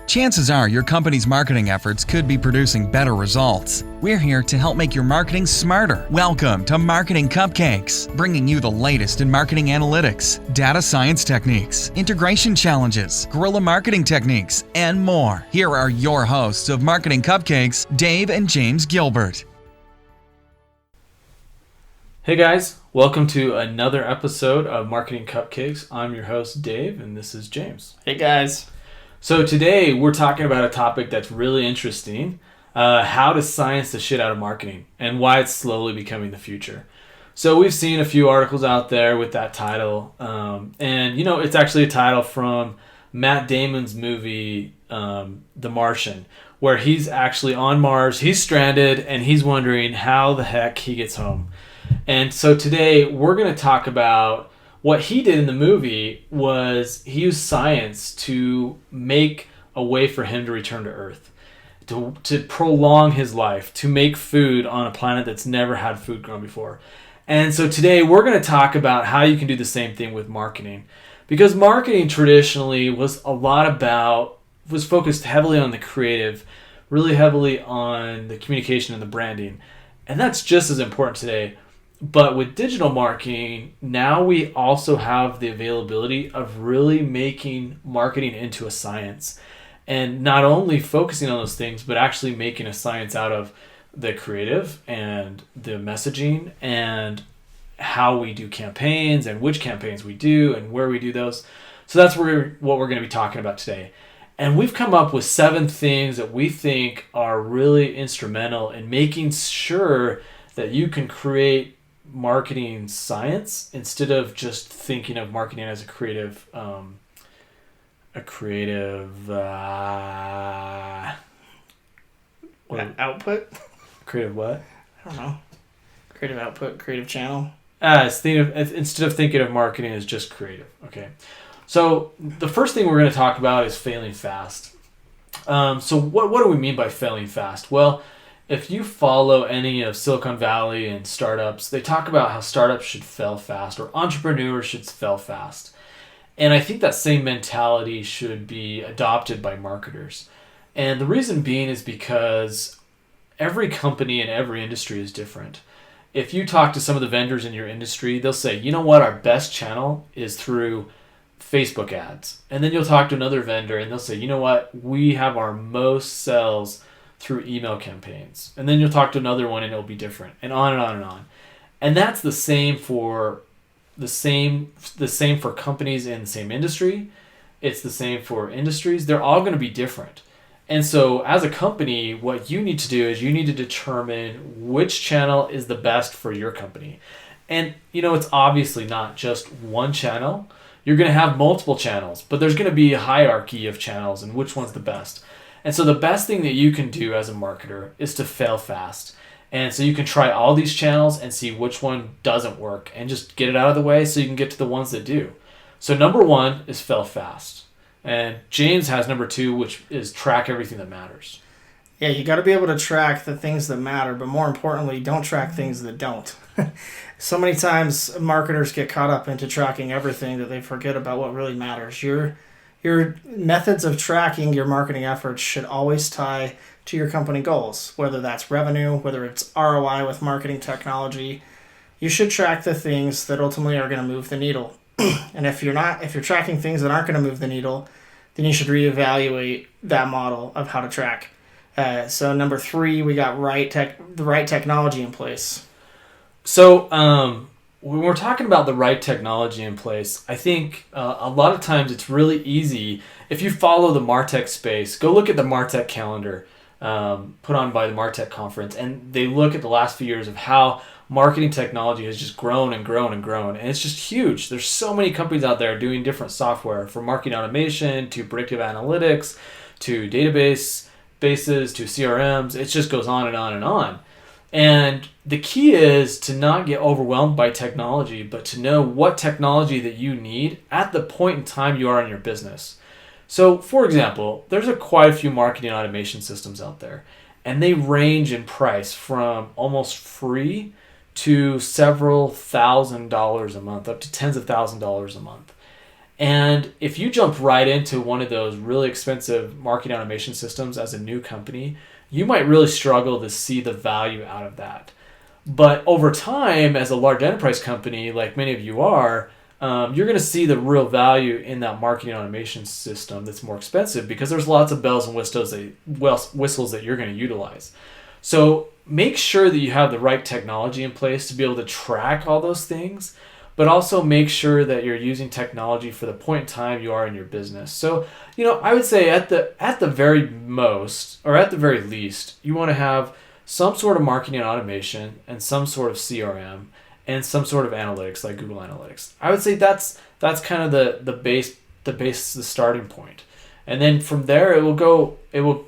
Chances are your company's marketing efforts could be producing better results. We're here to help make your marketing smarter. Welcome to Marketing Cupcakes, bringing you the latest in marketing analytics, data science techniques, integration challenges, guerrilla marketing techniques, and more. Here are your hosts of Marketing Cupcakes, Dave and James Gilbert. Hey guys, welcome to another episode of Marketing Cupcakes. I'm your host, Dave, and this is James. Hey guys. So today we're talking about a topic that's really interesting, how to science the shit out of marketing and why it's slowly becoming the future. So we've seen a few articles out there with that title, and it's actually a title from Matt Damon's movie, The Martian, where he's actually on Mars, he's stranded, and he's wondering how the heck he gets home. And so today we're going to talk about what he did in the movie was he used science to make a way for him to return to Earth, to prolong his life, to make food on a planet that's never had food grown before. And so today we're going to talk about how you can do the same thing with marketing. Because marketing traditionally was focused heavily on the creative, really heavily on the communication and the branding. And that's just as important today. But with digital marketing, now we also have the availability of really making marketing into a science. And not only focusing on those things, but actually making a science out of the creative and the messaging and how we do campaigns and which campaigns we do and where we do those. So that's what we're going to be talking about today. And we've come up with 7 things that we think are really instrumental in making sure that you can create marketing science instead of just thinking of marketing as a creative output. Creative what? I don't know. Creative output, creative channel. Instead of thinking of marketing as just creative. Okay. So the first thing we're going to talk about is failing fast. So what do we mean by failing fast? Well, if you follow any of Silicon Valley and startups, they talk about how startups should fail fast or entrepreneurs should fail fast. And I think that same mentality should be adopted by marketers. And the reason being is because every company and every industry is different. If you talk to some of the vendors in your industry, they'll say, you know what, our best channel is through Facebook ads. And then you'll talk to another vendor and they'll say, you know what, we have our most sales through email campaigns. And then you'll talk to another one and it'll be different, and on and on and on. And that's the same for companies in the same industry. It's the same for industries. They're all going to be different. And so as a company, what you need to do is you need to determine which channel is the best for your company. And it's obviously not just one channel. You're going to have multiple channels, but there's going to be a hierarchy of channels and which one's the best. And so the best thing that you can do as a marketer is to fail fast. And so you can try all these channels and see which one doesn't work and just get it out of the way so you can get to the ones that do. So number 1 is fail fast. And James has number 2, which is track everything that matters. Yeah, you got to be able to track the things that matter, but more importantly, don't track things that don't. So many times marketers get caught up into tracking everything that they forget about what really matters. Your methods of tracking your marketing efforts should always tie to your company goals, whether that's revenue, whether it's ROI with marketing technology. You should track the things that ultimately are going to move the needle. And if you're tracking things that aren't going to move the needle, then you should reevaluate that model of how to track. So number 3, we got the right technology in place. So when we're talking about the right technology in place, I think a lot of times it's really easy. If you follow the MarTech space, go look at the MarTech calendar put on by the MarTech conference, and they look at the last few years of how marketing technology has just grown and grown and grown. And it's just huge. There's so many companies out there doing different software, from marketing automation to predictive analytics to database bases to CRMs. It just goes on and on and on. And the key is to not get overwhelmed by technology, but to know what technology that you need at the point in time you are in your business. So, for example, there's quite a few marketing automation systems out there, and they range in price from almost free to several $1,000s a month, up to tens of $1,000s a month. And if you jump right into one of those really expensive marketing automation systems as a new company, you might really struggle to see the value out of that. But over time, as a large enterprise company, like many of you are, you're going to see the real value in that marketing automation system that's more expensive because there's lots of bells and whistles that you're going to utilize. So make sure that you have the right technology in place to be able to track all those things, but also make sure that you're using technology for the point in time you are in your business. So, I would say at the very most, or at the very least, you want to have some sort of marketing automation and some sort of CRM and some sort of analytics like Google Analytics. I would say that's kind of the starting point. And then from there it will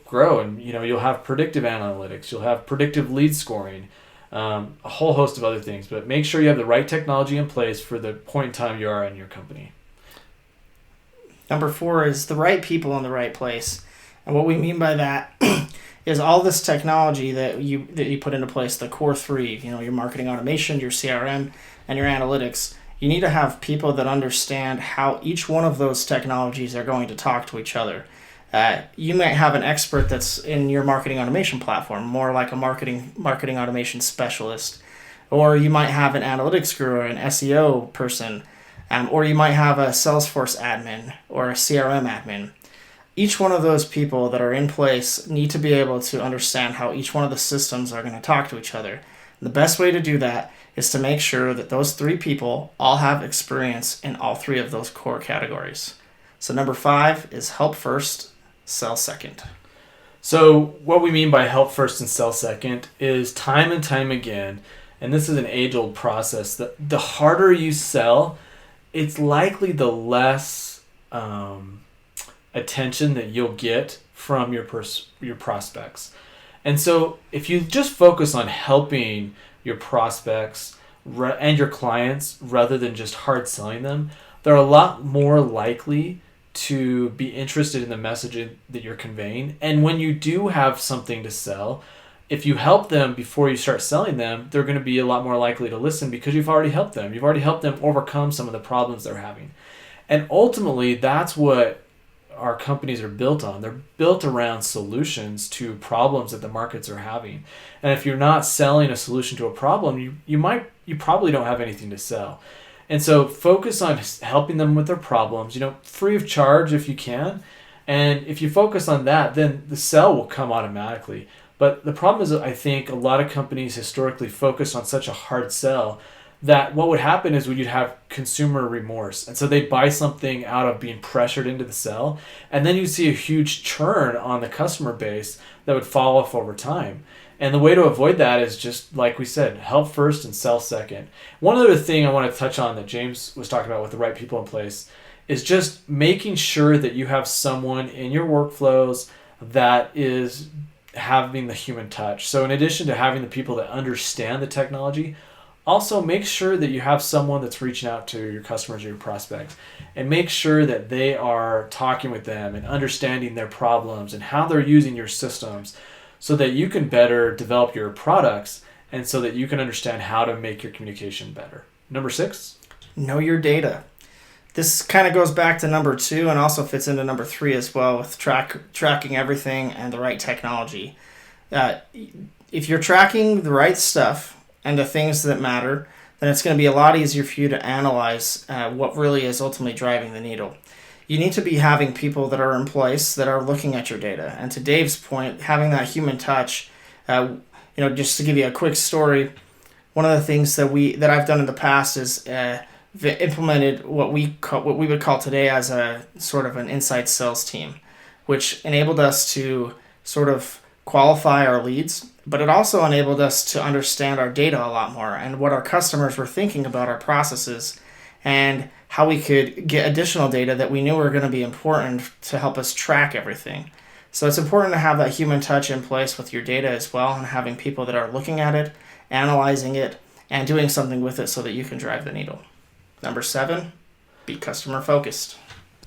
grow, and you'll have predictive analytics, you'll have predictive lead scoring, a whole host of other things. But make sure you have the right technology in place for the point in time you are in your company. Number 4 is the right people in the right place. And what we mean by that is all this technology that you put into place, the core 3, your marketing automation, your CRM, and your analytics. You need to have people that understand how each one of those technologies are going to talk to each other. You might have an expert that's in your marketing automation platform, more like a marketing automation specialist. Or you might have an analytics guru or an SEO person. Or you might have a Salesforce admin or a CRM admin. Each one of those people that are in place need to be able to understand how each one of the systems are going to talk to each other. The best way to do that is to make sure that those 3 people all have experience in all 3 of those core categories. So number 5 is help first, sell second. So what we mean by help first and sell second is time and time again, and this is an age-old process, that the harder you sell, it's likely the less attention that you'll get from your prospects. And so if you just focus on helping your prospects and your clients rather than just hard selling them, they're a lot more likely to be interested in the message that you're conveying. And when you do have something to sell, if you help them before you start selling them, they're going to be a lot more likely to listen because you've already helped them. You've already helped them overcome some of the problems they're having. And ultimately, that's what our companies are built on. They're built around solutions to problems that the markets are having. And if you're not selling a solution to a problem, you probably don't have anything to sell. And so focus on helping them with their problems, free of charge if you can. And if you focus on that, then the sell will come automatically. But the problem is, I think a lot of companies historically focus on such a hard sell that what would happen is you'd have consumer remorse. And so they'd buy something out of being pressured into the sell. And then you'd see a huge churn on the customer base that would fall off over time. And the way to avoid that is just, like we said, help first and sell second. One other thing I want to touch on that James was talking about with the right people in place is just making sure that you have someone in your workflows that is having the human touch. So in addition to having the people that understand the technology, also make sure that you have someone that's reaching out to your customers or your prospects, and make sure that they are talking with them and understanding their problems and how they're using your systems so that you can better develop your products and so that you can understand how to make your communication better. Number 6, know your data. This kind of goes back to number 2 and also fits into number 3 as well, with tracking everything and the right technology. If you're tracking the right stuff and the things that matter, then it's going to be a lot easier for you to analyze what really is ultimately driving the needle. You need to be having people that are in place that are looking at your data. And to Dave's point, having that human touch, just to give you a quick story, one of the things that I've done in the past is implemented what we would call today as a sort of an inside sales team, which enabled us to sort of qualify our leads, but it also enabled us to understand our data a lot more and what our customers were thinking about our processes and how we could get additional data that we knew were going to be important to help us track everything. So it's important to have that human touch in place with your data as well, and having people that are looking at it, analyzing it, and doing something with it so that you can drive the needle. Number 7, be customer focused.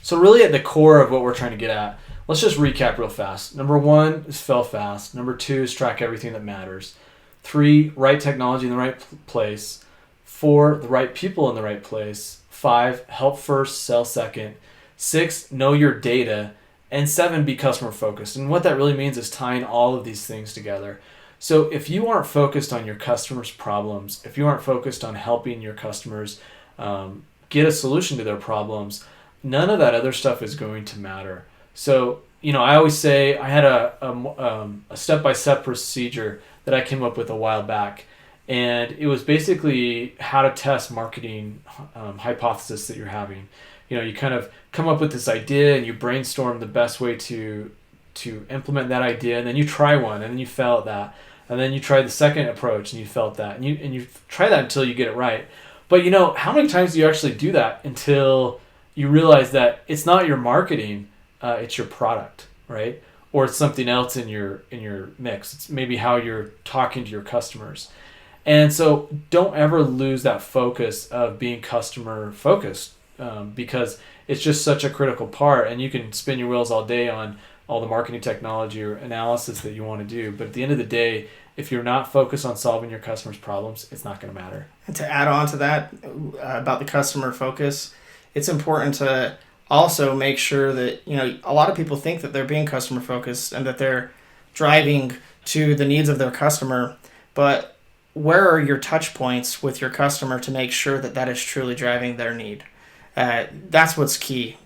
So really at the core of what we're trying to get at, let's just recap real fast. Number 1 is fail fast. Number 2 is track everything that matters. 3, right technology in the right place. 4, the right people in the right place. 5, help first, sell second. 6, know your data. And 7, be customer focused. And what that really means is tying all of these things together. So if you aren't focused on your customers' problems, if you aren't focused on helping your customers get a solution to their problems, none of that other stuff is going to matter. So, I always say I had a step-by-step procedure that I came up with a while back. And it was basically how to test marketing hypothesis that you're having. You kind of come up with this idea and you brainstorm the best way to implement that idea, and then you try one and then you fail at that. And then you try the second approach and you fail at that. And you try that until you get it right. But how many times do you actually do that until you realize that it's not your marketing, it's your product, right? Or it's something else in your mix. It's maybe how you're talking to your customers. And so don't ever lose that focus of being customer focused, because it's just such a critical part, and you can spin your wheels all day on all the marketing technology or analysis that you want to do. But at the end of the day, if you're not focused on solving your customers' problems, it's not going to matter. And to add on to that, about the customer focus, it's important to also make sure that, a lot of people think that they're being customer focused and that they're driving to the needs of their customer. But where are your touch points with your customer to make sure that that is truly driving their need? That's what's key,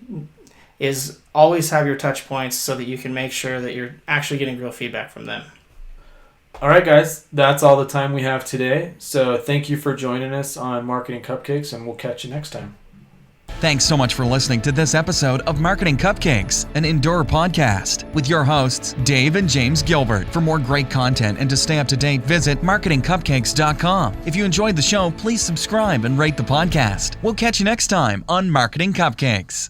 is always have your touch points so that you can make sure that you're actually getting real feedback from them. All right, guys, that's all the time we have today. So thank you for joining us on Marketing Cupcakes, and we'll catch you next time. Thanks so much for listening to this episode of Marketing Cupcakes, an Endure podcast with your hosts, Dave and James Gilbert. For more great content and to stay up to date, visit marketingcupcakes.com. If you enjoyed the show, please subscribe and rate the podcast. We'll catch you next time on Marketing Cupcakes.